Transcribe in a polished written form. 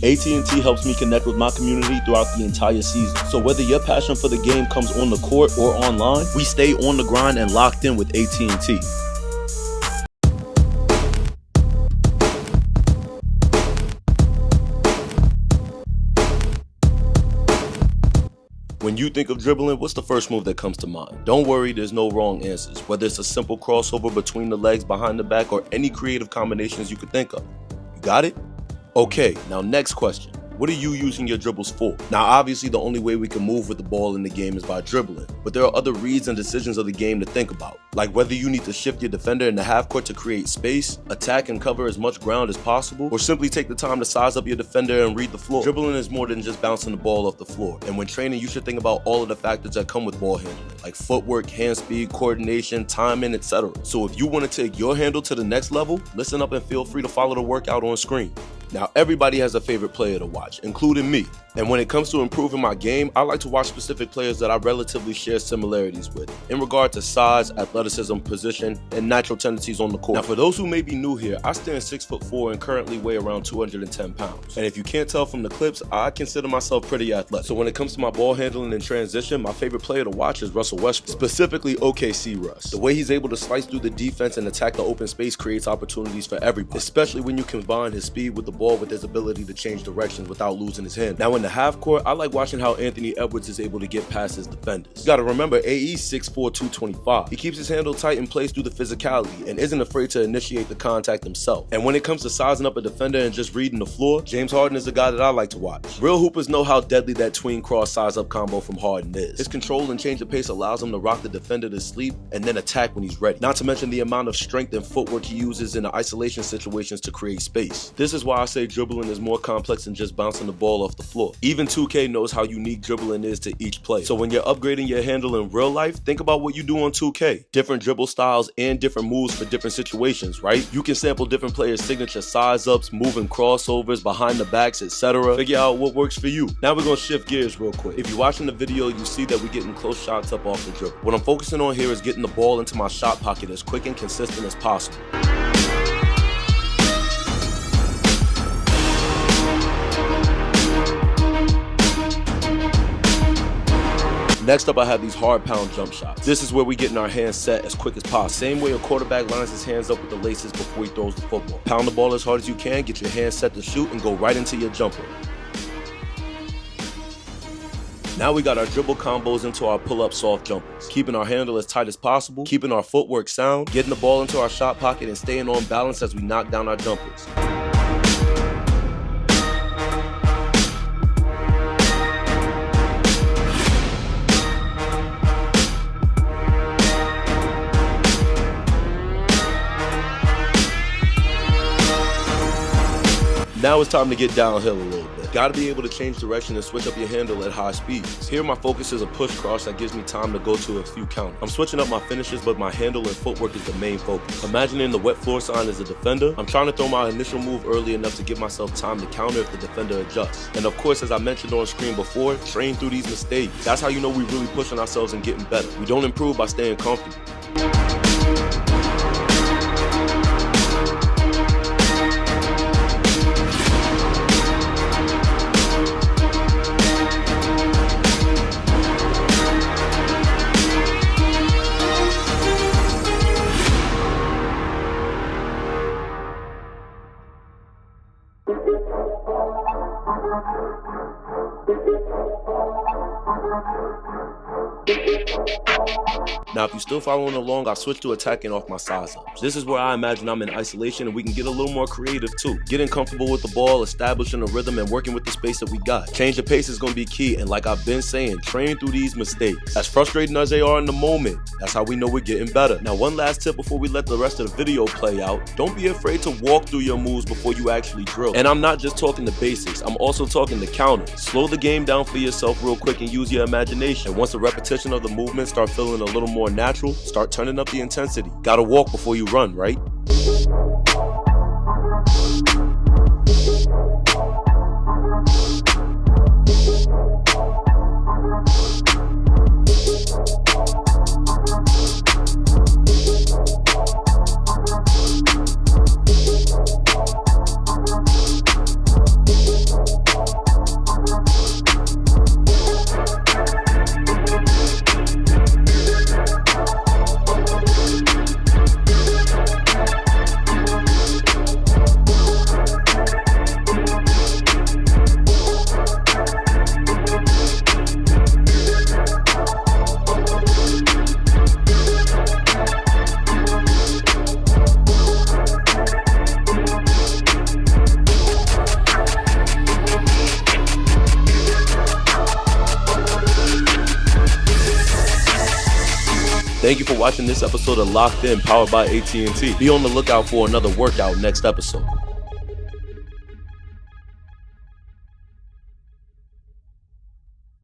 AT&T helps me connect with my community throughout the entire season. So whether your passion for the game comes on the court or online, we stay on the grind and locked in with AT&T. When you think of dribbling, what's the first move that comes to mind? Don't worry, there's no wrong answers, whether it's a simple crossover between the legs behind the back or any creative combinations you could think of. You got it? Okay, now next question. What are you using your dribbles for? Now obviously the only way we can move with the ball in the game is by dribbling, but there are other reads and decisions of the game to think about, like whether you need to shift your defender in the half court to create space, attack and cover as much ground as possible, or simply take the time to size up your defender and read the floor. Dribbling is more than just bouncing the ball off the floor, and when training you should think about all of the factors that come with ball handling, like footwork, hand speed, coordination, timing, etc. So if you want to take your handle to the next level, listen up and feel free to follow the workout on screen. Now, everybody has a favorite player to watch, including me. And when it comes to improving my game, I like to watch specific players that I relatively share similarities with in regard to size, athleticism, position, and natural tendencies on the court. Now, for those who may be new here, I stand 6'4" and currently weigh around 210 pounds. And if you can't tell from the clips, I consider myself pretty athletic. So when it comes to my ball handling and transition, my favorite player to watch is Russell Westbrook, specifically OKC Russ. The way he's able to slice through the defense and attack the open space creates opportunities for everybody, especially when you combine his speed with the ball with his ability to change directions without losing his hand. Now in the half court, I like watching how Anthony Edwards is able to get past his defenders. You gotta remember, AE's 6'4", 225. He keeps his handle tight and plays through the physicality and isn't afraid to initiate the contact himself. And when it comes to sizing up a defender and just reading the floor, James Harden is the guy that I like to watch. Real hoopers know how deadly that tween cross size up combo from Harden is. His control and change of pace allows him to rock the defender to sleep and then attack when he's ready. Not to mention the amount of strength and footwork he uses in the isolation situations to create space. This is why I say dribbling is more complex than just bouncing the ball off the floor. Even 2K knows how unique dribbling is to each player. So when you're upgrading your handle in real life, think about what you do on 2K. Different dribble styles and different moves for different situations, right? You can sample different players' signature size ups, moving crossovers, behind the backs, etc. Figure out what works for you. Now we're gonna shift gears real quick. If you're watching the video, you see that we're getting close shots up off the dribble. What I'm focusing on here is getting the ball into my shot pocket as quick and consistent as possible. Next up, I have these hard pound jump shots. This is where we getting our hands set as quick as possible. Same way a quarterback lines his hands up with the laces before he throws the football. Pound the ball as hard as you can, get your hands set to shoot, and go right into your jumper. Now we got our dribble combos into our pull-up soft jumpers, keeping our handle as tight as possible, keeping our footwork sound, getting the ball into our shot pocket, and staying on balance as we knock down our jumpers. Now it's time to get downhill a little bit. Gotta be able to change direction and switch up your handle at high speeds. Here my focus is a push cross that gives me time to go to a few counters. I'm switching up my finishes, but my handle and footwork is the main focus. Imagining the wet floor sign as a defender, I'm trying to throw my initial move early enough to give myself time to counter if the defender adjusts. And of course, as I mentioned on screen before, train through these mistakes. That's how you know we're really pushing ourselves and getting better. We don't improve by staying comfortable. Now, if you're still following along, I've switched to attacking off my size ups. This is where I imagine I'm in isolation and we can get a little more creative too. Getting comfortable with the ball, establishing a rhythm, and working with the space that we got. Change of pace is going to be key, and like I've been saying, train through these mistakes. As frustrating as they are in the moment, that's how we know we're getting better. Now, one last tip before we let the rest of the video play out. Don't be afraid to walk through your moves before you actually drill. And I'm not just talking the basics, I'm also talking the counters. Slow the game down for yourself real quick and use your imagination. And once the repetition of the movement start feeling a little more natural, start turning up the intensity. Gotta walk before you run, right? Thank you for watching this episode of Locked In, powered by AT&T. Be on the lookout for another workout next episode.